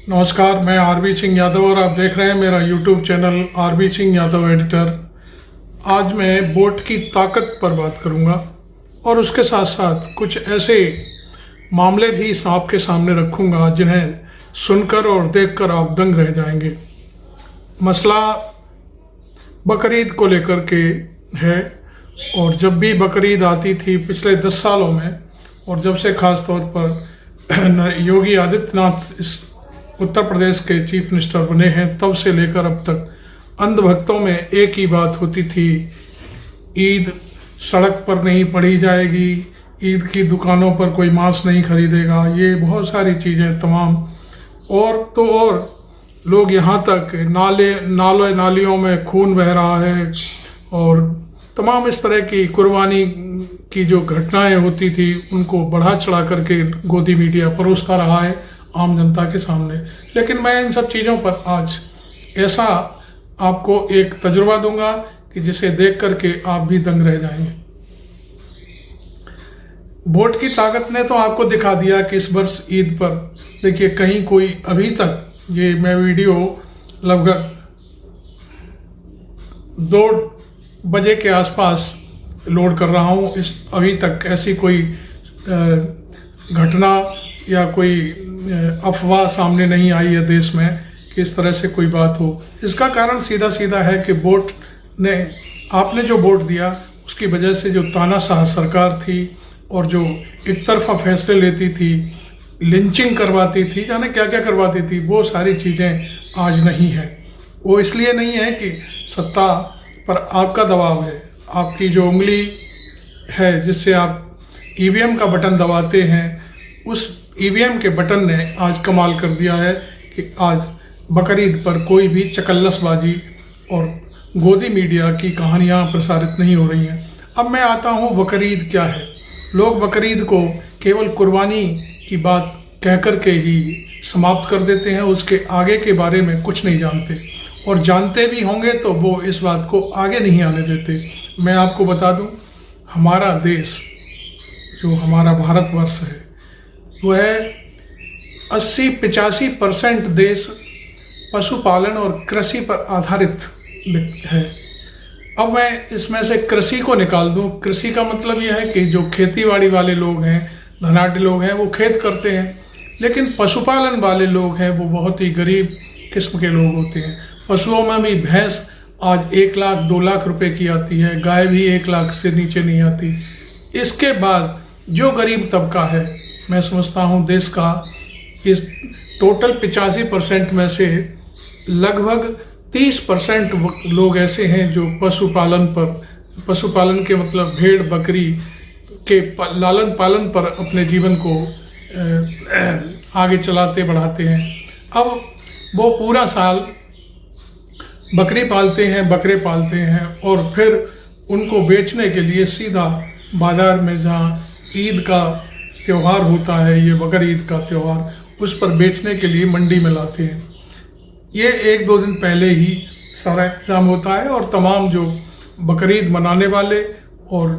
नमस्कार, मैं आरबी सिंह यादव और आप देख रहे हैं मेरा YouTube channel R B Singh Yadav editor. आज मैं वोट की ताकत पर बात करूंगा और उसके साथ साथ कुछ ऐसे मामले भी आपके सामने रखूंगा जिन्हें सुनकर और देखकर आप दंग रह जाएंगे। मसला बकरीद को लेकर के है और जब भी बकरीद आती थी पिछले 10 सालों में, और जब से ख़ास तौर पर योगी आदित्यनाथ इस उत्तर प्रदेश के चीफ मिनिस्टर बने हैं, तब से लेकर अब तक अंधभक्तों में एक ही बात होती थी, ईद सड़क पर नहीं पड़ी जाएगी, ईद की दुकानों पर कोई मांस नहीं खरीदेगा, ये बहुत सारी चीज़ें तमाम। और तो और लोग यहाँ तक नालियों में खून बह रहा है और तमाम इस तरह की कुर्बानी की जो घटनाएं होती थी उनको बढ़ा चढ़ा करके गोदी मीडिया परोसता रहा है आम जनता के सामने। लेकिन मैं इन सब चीज़ों पर आज ऐसा आपको एक तजुर्बा दूंगा कि जिसे देख करके आप भी दंग रह जाएंगे। वोट की ताकत ने तो आपको दिखा दिया कि इस वर्ष ईद पर देखिए कहीं कोई अभी तक, ये मैं वीडियो लगभग 2 बजे के आसपास लोड कर रहा हूँ, इस अभी तक ऐसी कोई घटना या कोई अफवाह सामने नहीं आई है देश में कि इस तरह से कोई बात हो। इसका कारण सीधा सीधा है कि वोट ने, आपने जो वोट दिया उसकी वजह से जो तानाशाह सरकार थी और जो एक तरफा फैसले लेती थी, लिंचिंग करवाती थी, जाने क्या क्या करवाती थी, वो सारी चीज़ें आज नहीं है। वो इसलिए नहीं है कि सत्ता पर आपका दबाव है, आपकी जो उंगली है जिससे आप ईवीएम का बटन दबाते हैं, उस ईवीएम के बटन ने आज कमाल कर दिया है कि आज बकरीद पर कोई भी चकल्लसबाजी और गोदी मीडिया की कहानियाँ प्रसारित नहीं हो रही हैं। अब मैं आता हूँ, बकरीद क्या है। लोग बकरीद को केवल कुर्बानी की बात कह कर के ही समाप्त कर देते हैं, उसके आगे के बारे में कुछ नहीं जानते, और जानते भी होंगे तो वो इस बात को आगे नहीं आने देते। मैं आपको बता दूं, हमारा देश जो हमारा भारतवर्ष है वह 80-85% देश पशुपालन और कृषि पर आधारित है। अब मैं इसमें से कृषि को निकाल दूं। कृषि का मतलब यह है कि जो खेतीबाड़ी वाले लोग हैं, धनाढ्य लोग हैं, वो खेत करते हैं, लेकिन पशुपालन वाले लोग हैं वो बहुत ही गरीब किस्म के लोग होते हैं। पशुओं में भी भैंस आज 1 लाख 2 लाख रुपए की आती है, गाय भी 1 लाख से नीचे नहीं आती। इसके बाद जो गरीब तबका है, मैं समझता हूँ देश का इस टोटल 85% में से लगभग 30% लोग ऐसे हैं जो पशुपालन के मतलब भेड़ बकरी के लालन पालन पर अपने जीवन को आगे चलाते बढ़ाते हैं। अब वो पूरा साल बकरी पालते हैं, बकरे पालते हैं और फिर उनको बेचने के लिए सीधा बाज़ार में, जहाँ ईद का त्यौहार होता है, ये बकरीद का त्यौहार, उस पर बेचने के लिए मंडी में लाते हैं। ये 1-2 दिन पहले ही सारा इंतज़ाम होता है और तमाम जो बकरीद मनाने वाले और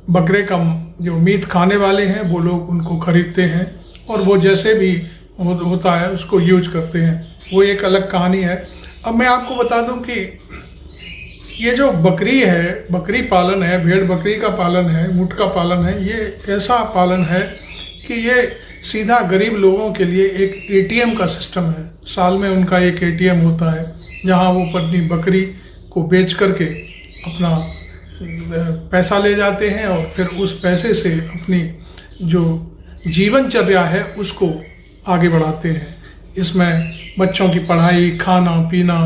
बकरे का जो मीट खाने वाले हैं वो लोग उनको ख़रीदते हैं और वो जैसे भी होता है उसको यूज करते हैं। वो एक अलग कहानी है। अब मैं आपको बता दूं कि ये जो बकरी है, बकरी पालन है, भेड़ बकरी का पालन है, ऊँट का पालन है, ये ऐसा पालन है कि ये सीधा गरीब लोगों के लिए एक एटीएम का सिस्टम है। साल में उनका एक एटीएम होता है जहां वो अपनी बकरी को बेच करके अपना पैसा ले जाते हैं और फिर उस पैसे से अपनी जो जीवनचर्या है उसको आगे बढ़ाते हैं। इसमें बच्चों की पढ़ाई, खाना पीना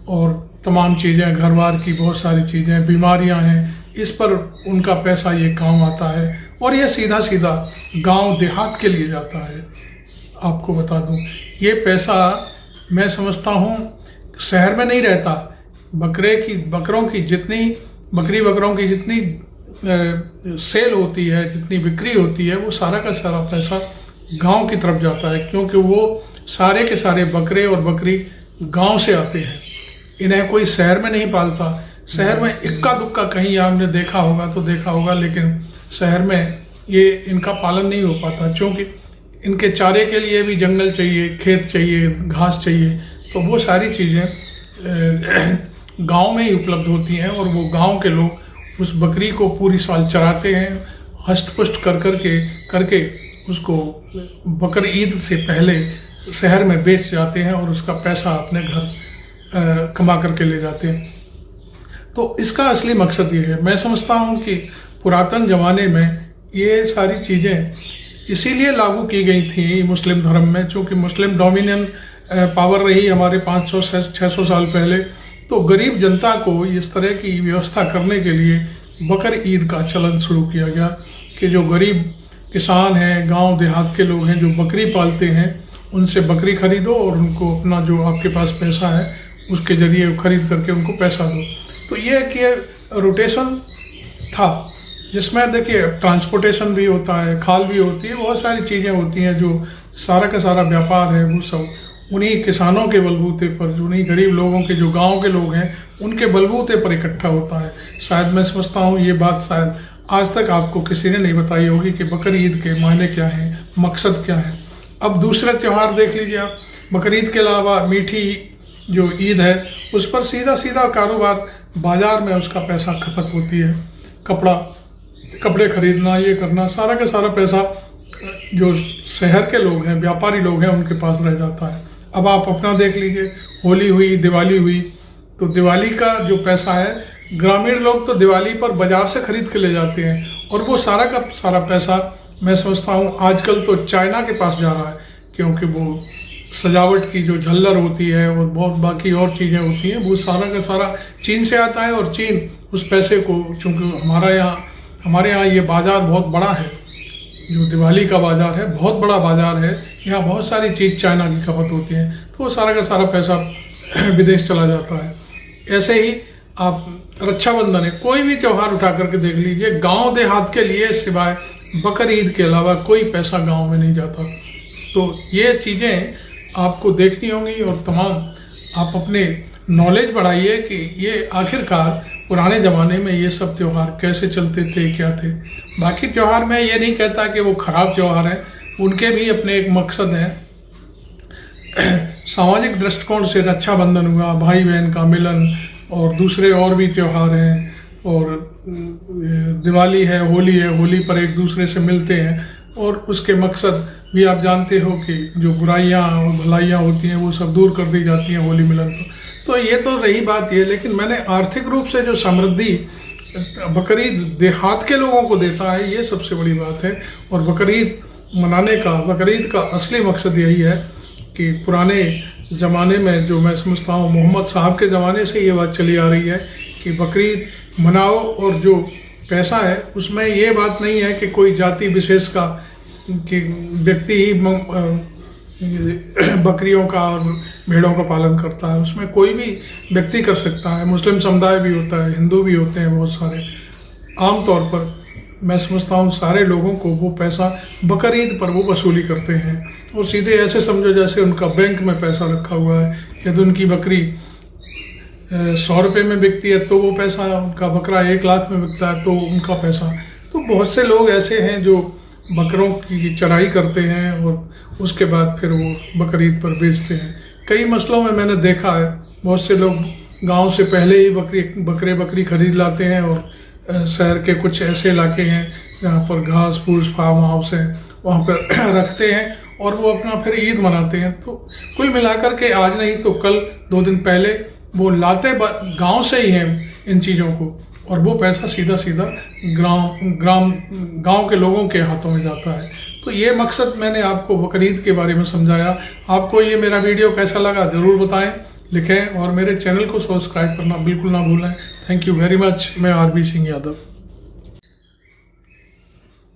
और तमाम चीज़ें, घरवार की बहुत सारी चीज़ें, बीमारियां हैं, इस पर उनका पैसा ये काम आता है और ये सीधा सीधा गांव देहात के लिए जाता है। आपको बता दूं, ये पैसा मैं समझता हूँ शहर में नहीं रहता। बकरों की जितनी सेल होती है, जितनी बिक्री होती है, वो सारा का सारा पैसा गांव की तरफ जाता है, क्योंकि वो सारे के सारे बकरे और बकरी गांव से आते हैं। इन्हें कोई शहर में नहीं पालता। शहर में इक्का दुक्का कहीं आपने देखा होगा तो देखा होगा, लेकिन शहर में ये इनका पालन नहीं हो पाता, क्योंकि इनके चारे के लिए भी जंगल चाहिए, खेत चाहिए, घास चाहिए। तो वो सारी चीज़ें गांव में ही उपलब्ध होती हैं और वो गांव के लोग उस बकरी को पूरी साल चराते हैं, हष्ट पुष्ट करके उसको बकर ईद से पहले शहर में बेच जाते हैं और उसका पैसा अपने घर कमा करके ले जाते हैं। तो इसका असली मकसद ये है। मैं समझता हूँ कि पुरातन ज़माने में ये सारी चीज़ें इसीलिए लागू की गई थी मुस्लिम धर्म में, चूँकि मुस्लिम डोमिनियन पावर रही हमारे 500-600 साल पहले। तो गरीब जनता को इस तरह की व्यवस्था करने के लिए बकर ईद का चलन शुरू किया गया कि जो गरीब किसान हैं, गांव देहात के लोग हैं जो बकरी पालते हैं, उनसे बकरी खरीदो और उनको अपना जो आपके पास पैसा है उसके ज़रिए खरीद करके उनको पैसा दो। तो ये कि रोटेशन था, जिसमें देखिए ट्रांसपोर्टेशन भी होता है, खाल भी होती है, बहुत सारी चीज़ें होती हैं। जो सारा का सारा व्यापार है वो सब उन्हीं किसानों के बलबूते पर, उन्हीं गरीब लोगों के, जो गांव के लोग हैं, उनके बलबूते पर इकट्ठा होता है। शायद मैं समझता हूँ ये बात शायद आज तक आपको किसी ने नहीं बताई होगी कि बकर ईद के मायने क्या हैं, मकसद क्या है। अब दूसरे त्यौहार देख लीजिए आप। बकर ईद के अलावा मीठी जो ईद है उस पर सीधा सीधा कारोबार, बाज़ार में उसका पैसा खपत होती है। कपड़े खरीदना, ये करना, सारा का सारा पैसा जो शहर के लोग हैं, व्यापारी लोग हैं, उनके पास रह जाता है। अब आप अपना देख लीजिए, होली हुई, दिवाली हुई, तो दिवाली का जो पैसा है ग्रामीण लोग तो दिवाली पर बाज़ार से खरीद के ले जाते हैं और वो सारा का सारा पैसा मैं समझता हूँ आजकल तो चाइना के पास जा रहा है, क्योंकि वो सजावट की जो झल्लर होती है और बहुत बाकी और चीज़ें होती हैं, वो सारा का सारा चीन से आता है। और चीन उस पैसे को, चूँकि हमारे यहाँ ये बाज़ार बहुत बड़ा है, जो दिवाली का बाज़ार है बहुत बड़ा बाज़ार है, यहाँ बहुत सारी चीज़ चाइना की खपत होती है, तो वो सारा का सारा पैसा विदेश चला जाता है। ऐसे ही आप रक्षाबंधन है, कोई भी त्यौहार उठा करके देख लीजिए, गांव देहात के लिए सिवाय बकर ईद के अलावा कोई पैसा गांव में नहीं जाता। तो ये चीज़ें आपको देखनी होंगी और तमाम आप अपने नॉलेज बढ़ाइए कि ये आखिरकार पुराने ज़माने में ये सब त्यौहार कैसे चलते थे, क्या थे। बाकी त्यौहार मैं ये नहीं कहता कि वो ख़राब त्यौहार हैं, उनके भी अपने एक मकसद हैं। सामाजिक दृष्टिकोण से रक्षाबंधन हुआ, भाई बहन का मिलन, और दूसरे और भी त्यौहार हैं, और दिवाली है, होली पर एक दूसरे से मिलते हैं, और उसके मकसद भी आप जानते हो कि जो बुराइयां और भलाइयां होती हैं वो सब दूर कर दी जाती हैं होली मिलन पर। तो ये तो रही बात ये, लेकिन मैंने आर्थिक रूप से जो समृद्धि बकर ईद देहात के लोगों को देता है, ये सबसे बड़ी बात है। और बकर ईद का असली मकसद यही है कि पुराने ज़माने में, जो मैं समझता हूँ मोहम्मद साहब के ज़माने से ये बात चली आ रही है कि बकरीद मनाओ, और जो पैसा है उसमें ये बात नहीं है कि कोई जाति विशेष का कि व्यक्ति ही बकरियों का और भेड़ों का पालन करता है, उसमें कोई भी व्यक्ति कर सकता है। मुस्लिम समुदाय भी होता है, हिंदू भी होते हैं बहुत सारे। आमतौर पर मैं समझता हूँ सारे लोगों को वो पैसा बकर ईद पर वो वसूली करते हैं, और सीधे ऐसे समझो जैसे उनका बैंक में पैसा रखा हुआ है। यदि उनकी बकरी 100 रुपये में बिकती है तो वो पैसा, उनका बकरा 1 लाख में बिकता है तो उनका पैसा। तो बहुत से लोग ऐसे हैं जो बकरों की चराई करते हैं और उसके बाद फिर वो बकर ईद पर बेचते हैं। कई मसलों में मैंने देखा है, बहुत से लोग गांव से पहले ही बकरी खरीद लाते हैं, और शहर के कुछ ऐसे इलाके हैं जहाँ पर घास फूस फार्म हाउस हैं, वहाँ पर रखते हैं और वो अपना फिर ईद मनाते हैं। तो कुल मिलाकर के आज नहीं तो कल 2 दिन पहले वो लाते गांव से ही हैं इन चीज़ों को, और वो पैसा सीधा सीधा गांव के लोगों के हाथों में जाता है। तो ये मकसद मैंने आपको बकर ईद के बारे में समझाया। आपको ये मेरा वीडियो कैसा लगा ज़रूर बताएं, लिखें, और मेरे चैनल को सब्सक्राइब करना बिल्कुल ना भूलें। Thank you very much. मैं आरबी सिंह यादव।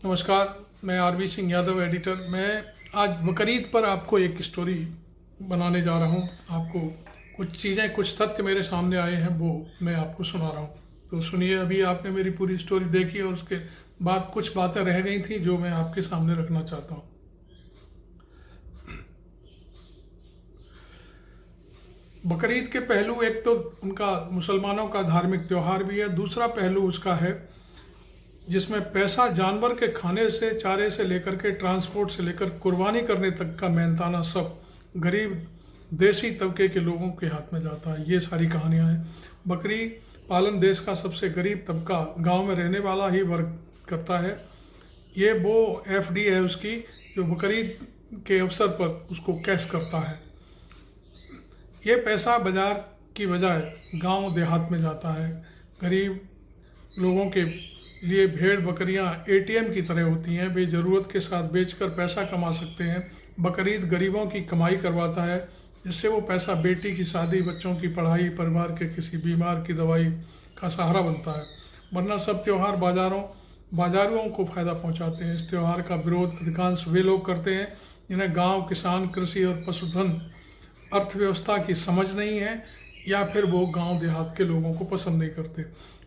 नमस्कार, मैं आरबी सिंह यादव, एडिटर। मैं आज बकर ईद पर आपको एक स्टोरी बनाने जा रहा हूँ। आपको कुछ चीज़ें, कुछ तथ्य मेरे सामने आए हैं, वो मैं आपको सुना रहा हूँ। तो सुनिए। अभी आपने मेरी पूरी स्टोरी देखी और उसके बाद कुछ बातें रह गई थी जो मैं आपके सामने रखना चाहता हूँ। बकर ईद के पहलू, एक तो उनका मुसलमानों का धार्मिक त्यौहार भी है, दूसरा पहलू उसका है जिसमें पैसा जानवर के खाने से, चारे से लेकर के ट्रांसपोर्ट से लेकर कुर्बानी करने तक का मेहनताना सब गरीब देसी तबके के लोगों के हाथ में जाता है। ये सारी कहानियाँ हैं। बकरी पालन देश का सबसे गरीब तबका, गांव में रहने वाला ही वर्ग करता है। ये वो एफडी है उसकी, जो बकरी के अवसर पर उसको कैश करता है। ये पैसा बाजार की बजाय गांव देहात में जाता है। गरीब लोगों के लिए भेड़ बकरियां एटीएम की तरह होती हैं। वे ज़रूरत के साथ बेचकर पैसा कमा सकते हैं। बकरीद गरीबों की कमाई करवाता है, जिससे वो पैसा बेटी की शादी, बच्चों की पढ़ाई, परिवार के किसी बीमार की दवाई का सहारा बनता है। वरना सब त्यौहार बाजारुओं को फ़ायदा पहुंचाते हैं। इस त्यौहार का विरोध अधिकांश वे लोग करते हैं जिन्हें गांव, किसान, कृषि और पशुधन अर्थव्यवस्था की समझ नहीं है, या फिर वो गांव देहात के लोगों को पसंद नहीं करते।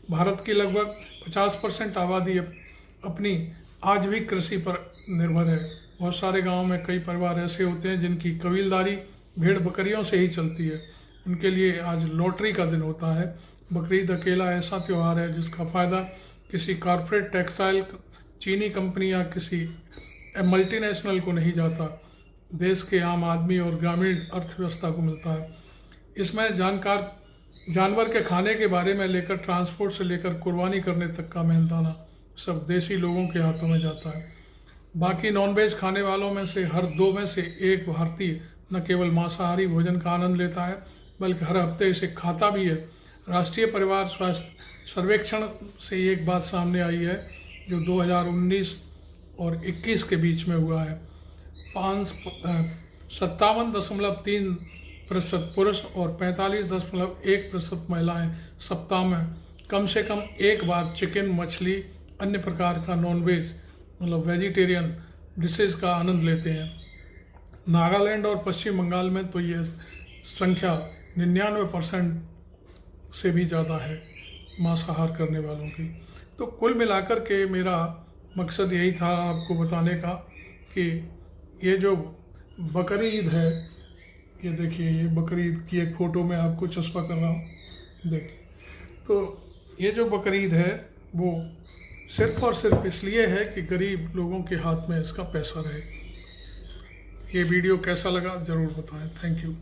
भारत की लगभग 50% आबादी अपनी आज भी कृषि पर निर्भर है। बहुत सारे गाँव में कई परिवार ऐसे होते हैं जिनकी कबीलदारी भेड़ बकरियों से ही चलती है। उनके लिए आज लॉटरी का दिन होता है। बकरीद अकेला ऐसा त्यौहार है जिसका फ़ायदा किसी कॉरपोरेट टेक्सटाइल, चीनी कंपनी या किसी मल्टीनेशनल को नहीं जाता, देश के आम आदमी और ग्रामीण अर्थव्यवस्था को मिलता है। इसमें जानवर के खाने के बारे में लेकर ट्रांसपोर्ट से लेकर कुर्बानी करने तक का मेहनताना सब देसी लोगों के हाथों में जाता है। बाकी नॉनवेज खाने वालों में से हर 2 में से 1 भारतीय न केवल मांसाहारी भोजन का आनंद लेता है, बल्कि हर हफ्ते इसे खाता भी है। राष्ट्रीय परिवार स्वास्थ्य सर्वेक्षण से एक बात सामने आई है, जो 2019 और 21 के बीच में हुआ है। 57.3% पुरुष और 45.1% महिलाएं सप्ताह में कम से कम एक बार चिकन, मछली, अन्य प्रकार का नॉनवेज मतलब वेजिटेरियन डिशेज का आनंद लेते हैं। नागालैंड और पश्चिम बंगाल में तो ये संख्या 99% से भी ज़्यादा है मांसाहार करने वालों की। तो कुल मिलाकर के मेरा मकसद यही था आपको बताने का कि ये जो बकरी ईद है, ये देखिए, ये बकरी ईद की एक फ़ोटो मैं आपको चस्पा कर रहा हूँ, देखिए। तो ये जो बकरी ईद है वो सिर्फ और सिर्फ इसलिए है कि गरीब लोगों के हाथ में इसका पैसा रहे। ये वीडियो कैसा लगा ज़रूर बताएं। Thank you.